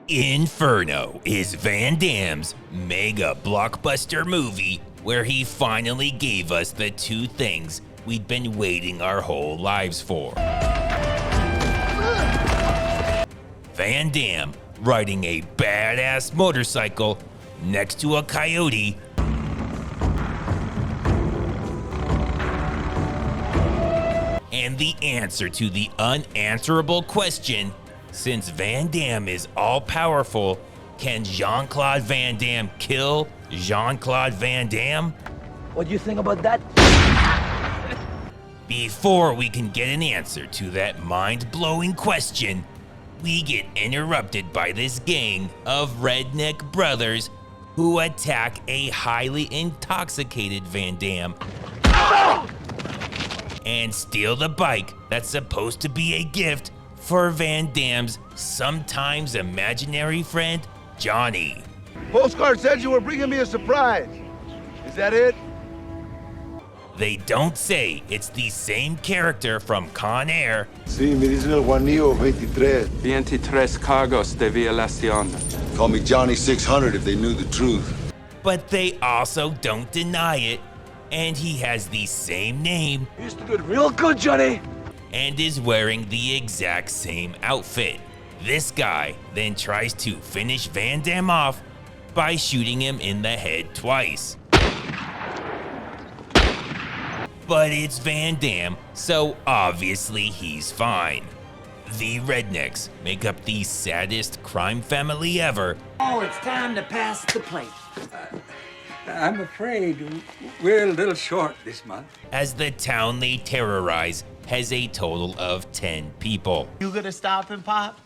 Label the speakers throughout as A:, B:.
A: Inferno is Van Damme's mega blockbuster movie where he finally gave us the two things we'd been waiting our whole lives for. Van Damme riding a badass motorcycle next to a coyote and the answer to the unanswerable question, since Van Damme is all-powerful, can Jean Claude Van Damme kill Jean Claude Van Damme?
B: What do you think about that?
A: Before we can get an answer to that mind-blowing question, we get interrupted by this gang of redneck brothers who attack a highly intoxicated Van Damme and steal the bike that's supposed to be a gift for Van Damme's sometimes imaginary friend, Johnny.
C: Postcard said you were bringing me a surprise. Is that it?
A: They don't say it's the same character from Con Air.
C: Sí, me dicen el Juanillo 23.
D: 23 cargos de violación.
C: Call me Johnny 600 if they knew the truth.
A: But they also don't deny it, and he has the same name.
B: You used to do it real good, Johnny.
A: And is wearing the exact same outfit. This guy then tries to finish Van Damme off by shooting him in the head twice. But it's Van Damme, so obviously he's fine. The rednecks make up the saddest crime family ever.
E: Oh, it's time to pass the plate.
F: I'm afraid we're a little short this month.
A: As the town they terrorize has a total of 10 people.
E: You gonna stop and pop?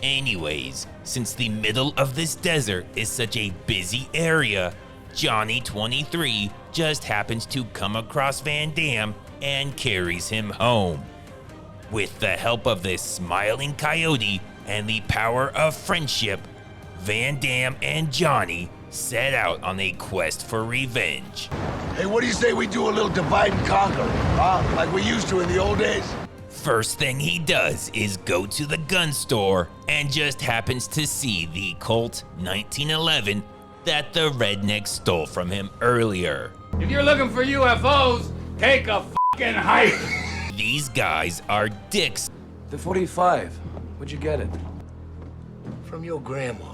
A: Anyways, since the middle of this desert is such a busy area, Johnny 23 just happens to come across Van Damme and carries him home. With the help of this smiling coyote and the power of friendship, Van Damme and Johnny set out on a quest for revenge.
C: Hey, what do you say we do a little divide and conquer, huh? Like we used to in the old days?
A: First thing he does is go to the gun store and just happens to see the Colt 1911 that the redneck stole from him earlier.
G: If you're looking for UFOs, take a fucking hike.
A: These guys are dicks.
B: The 45. Where'd you get it?
C: From your grandma.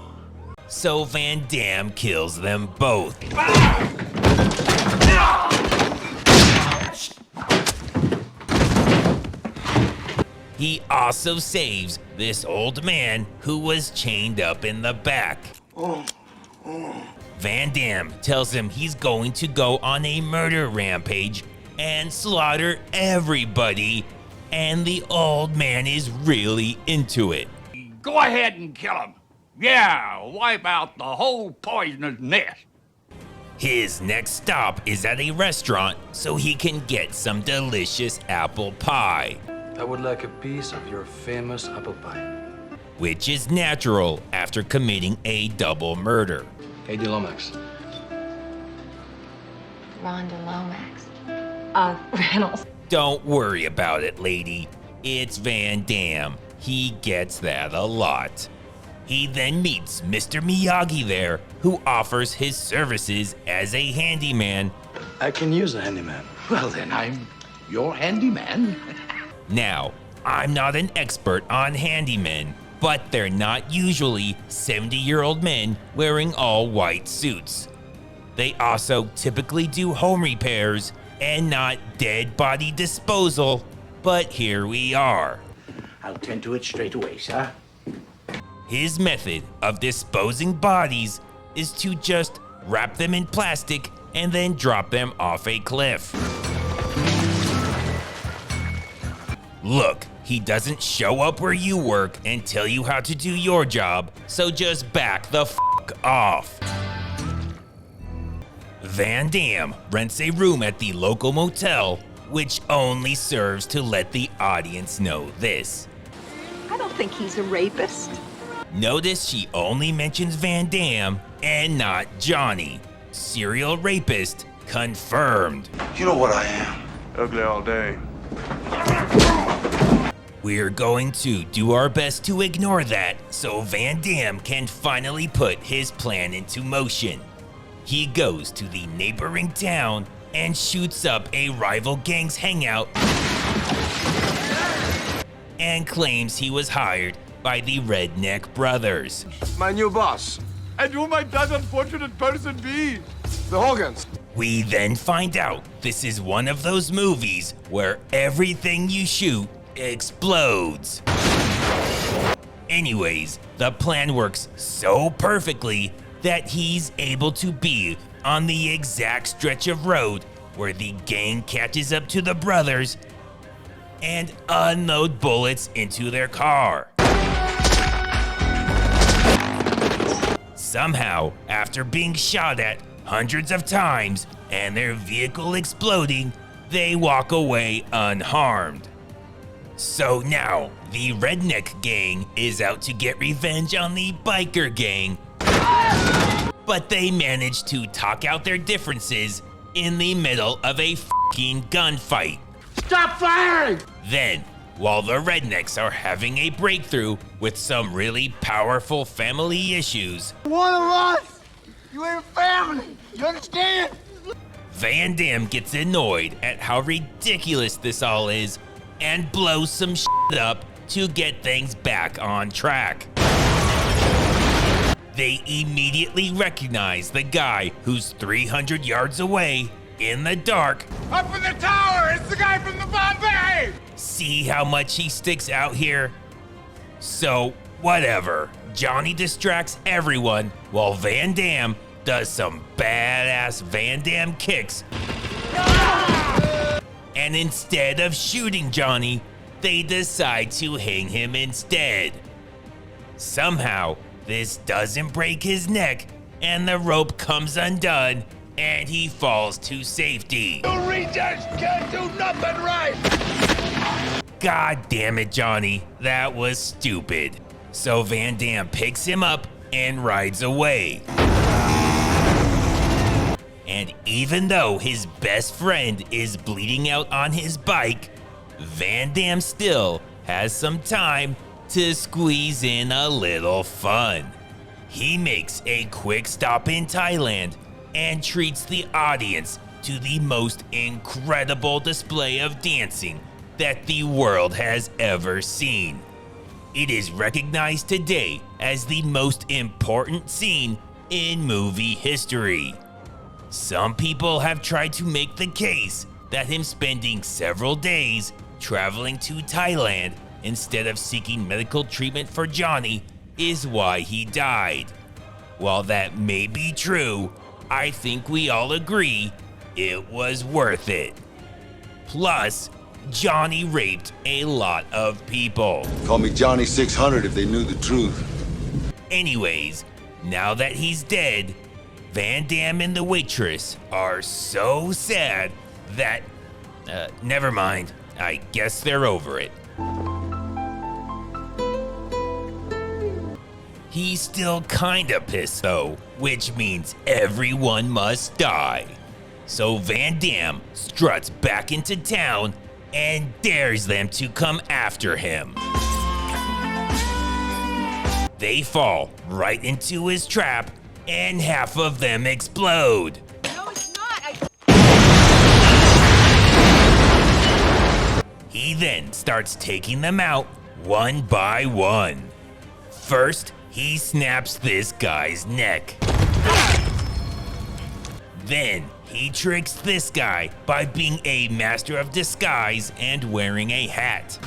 A: So Van Damme kills them both. He also saves this old man who was chained up in the back. Van Damme tells him he's going to go on a murder rampage and slaughter everybody, and the old man is really into it.
G: Go ahead and kill him. Yeah, wipe out the whole poisonous nest.
A: His next stop is at a restaurant so he can get some delicious apple pie,
B: I would like a piece of your famous apple pie.
A: which is natural after committing a double murder.
B: Katie Lomax.
H: Rhonda Lomax. Reynolds.
A: Don't worry about it, lady. It's Van Damme. He gets that a lot. He then meets Mr. Miyagi there, who offers his services as a handyman.
B: I can use a handyman.
I: Well, then I'm your handyman.
A: Now, I'm not an expert on handymen, but they're not usually 70-year-old men wearing all white suits. They also typically do home repairs and not dead body disposal, but here we are.
I: I'll tend to it straight away, sir.
A: His method of disposing bodies is to just wrap them in plastic and then drop them off a cliff. Look, he doesn't show up where you work and tell you how to do your job, so just back the f*** off. Van Damme rents a room at the local motel, which only serves to let the audience know this.
H: I don't think he's a rapist.
A: Notice she only mentions Van Damme and not Johnny. Serial rapist confirmed.
C: You know what I am?
D: Ugly all day.
A: We're going to do our best to ignore that so Van Damme can finally put his plan into motion. He goes to the neighboring town and shoots up a rival gang's hangout and claims he was hired by the Redneck Brothers.
C: My new boss.
J: And who might that unfortunate person be?
C: The Hogans.
A: We then find out this is one of those movies where everything you shoot explodes. Anyways, the plan works so perfectly that he's able to be on the exact stretch of road where the gang catches up to the brothers and unload bullets into their car. Somehow, after being shot at hundreds of times and their vehicle exploding, they walk away unharmed. So now, the Redneck Gang is out to get revenge on the Biker Gang, but they manage to talk out their differences in the middle of a f***ing gunfight.
C: Stop firing!
A: Then, while the Rednecks are having a breakthrough with some really powerful family issues,
C: One of us! You ain't family! You understand?
A: Van Damme gets annoyed at how ridiculous this all is and blows some shit up to get things back on track. They immediately recognize the guy who's 300 yards away in the dark.
J: Up in the tower! It's the guy from the Bombay!
A: See how much he sticks out here? So, whatever. Johnny distracts everyone while Van Damme does some badass Van Damme kicks. And instead of shooting Johnny, they decide to hang him instead. Somehow, this doesn't break his neck, and the rope comes undone, and he falls to safety.
C: You rejects can't do nothing right!
A: God damn it, Johnny, that was stupid. So Van Damme picks him up and rides away. And even though his best friend is bleeding out on his bike, Van Damme still has some time to squeeze in a little fun. He makes a quick stop in Thailand and treats the audience to the most incredible display of dancing that the world has ever seen. It is recognized today as the most important scene in movie history. Some people have tried to make the case that him spending several days traveling to Thailand instead of seeking medical treatment for Johnny is why he died. While that may be true, I think we all agree it was worth it. Plus, Johnny raped a lot of people.
C: Call me Johnny 600 if they knew the truth.
A: Anyways, now that he's dead, Van Damme and the waitress are so sad that, never mind, I guess they're over it. He's still kinda pissed though, which means everyone must die. So Van Damme struts back into town and dares them to come after him. They fall right into his trap and half of them explode.
H: No, it's not.
A: He then starts taking them out one by one. First, he snaps this guy's neck. Then, he tricks this guy by being a master of disguise and wearing a hat.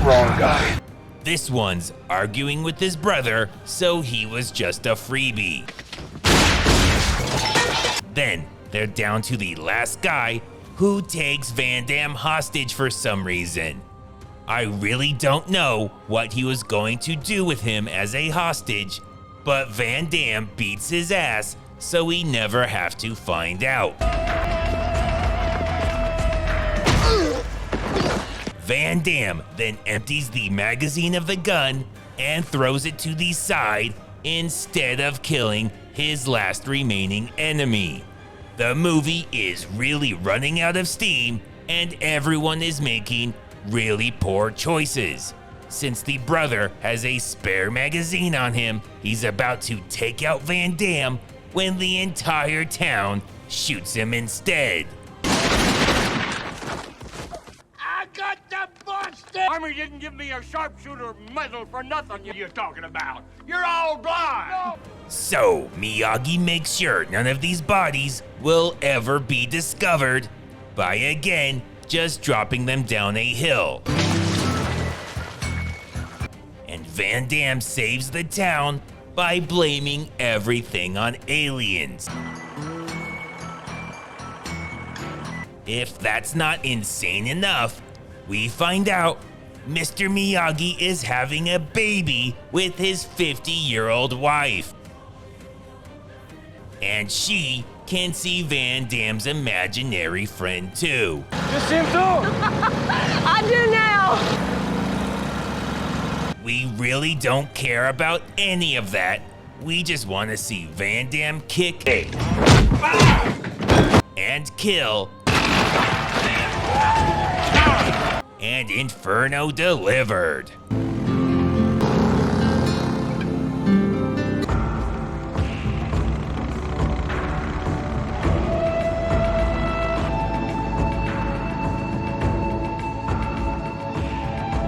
C: Wrong guy.
A: This one's arguing with his brother, so he was just a freebie. Then, they're down to the last guy, who takes Van Damme hostage for some reason. I really don't know what he was going to do with him as a hostage, but Van Damme beats his ass so we never have to find out. Van Damme then empties the magazine of the gun and throws it to the side instead of killing his last remaining enemy. The movie is really running out of steam and everyone is making really poor choices. Since the brother has a spare magazine on him, he's about to take out Van Damme when the entire town shoots him instead.
G: I got the busted! Army didn't give me a sharpshooter medal for nothing you're talking about. You're all blind! No.
A: So, Miyagi makes sure none of these bodies will ever be discovered by again just dropping them down a hill. And Van Damme saves the town by blaming everything on aliens. If that's not insane enough, we find out Mr. Miyagi is having a baby with his 50-year-old wife. And she can see Van Damme's imaginary friend too.
J: You see him too?
H: I do now.
A: We really don't care about any of that. We just want to see Van Damme kick and kill and Inferno delivered.